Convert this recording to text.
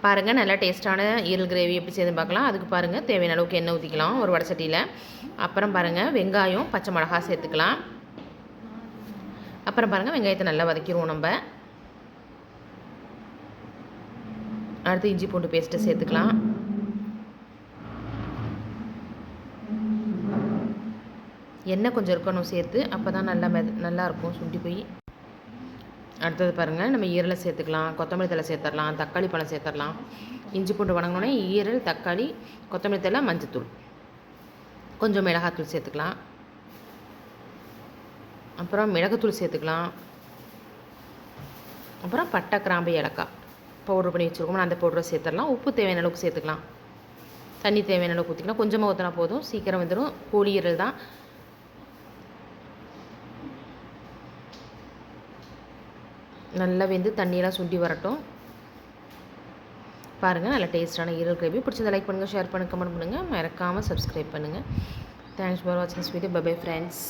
பாருங்கள் நல்லா டேஸ்ட்டான ஈரல் கிரேவி எப்படி செய்து பார்க்கலாம். அதுக்கு பாருங்கள் தேவையான அளவுக்கு எண்ணெய் ஊற்றிக்கலாம் ஒரு வடை சட்டியில். அப்புறம் பாருங்கள் வெங்காயம் பச்சை மிளகா சேர்த்துக்கலாம். அப்புறம் பாருங்கள் வெங்காயத்தை நல்லா வதக்கிடுவோம் நம்ம. அடுத்து இஞ்சி பூண்டு பேஸ்ட்டை சேர்த்துக்கலாம். எண்ணெய் கொஞ்சம் இருக்கணும் சேர்த்து, அப்போ தான் நல்லாயிருக்கும் சுண்டி போய். அடுத்தது பாருங்கள் நம்ம ஈரலை சேர்த்துக்கலாம். கொத்தமல்லி தழை சேர்த்துடலாம். தக்காளி பழம் சேர்த்துடலாம். இஞ்சி பூண்டு வணங்கினோடனே ஈரல், தக்காளி, கொத்தமல்லி தழை, மஞ்சத்தூள், கொஞ்சம் மிளகாத்தூள் சேர்த்துக்கலாம். அப்புறம் மிளகுத்தூள் சேர்த்துக்கலாம். அப்புறம் பட்டை, கிராம்பு, ஏலக்காய் பவுட்ரு பண்ணி வச்சுருக்கோம், அந்த பவுடரை சேர்த்துடலாம். உப்பு தேவையான அளவுக்கு சேர்த்துக்கலாம். தண்ணி தேவையான அளவுக்கு ஊற்றிக்கலாம். கொஞ்சமாக ஊற்றினா போதும், சீக்கிரம் வந்துடும். கோழி ஈரல் தான். நல்லா வெந்து தண்ணியெல்லாம் சுண்டி வரட்டும். பாருங்கள் நல்லா டேஸ்ட்டான ஈரல் கிரேவி. பிடிச்சதை லைக் பண்ணுங்கள், ஷேர் பண்ணுங்கள், கமெண்ட் பண்ணுங்கள். மறக்காமல் சப்ஸ்கிரைப் பண்ணுங்கள். தேங்க்ஸ் ஃபார் வாட்சிங் this video. Bye bye friends.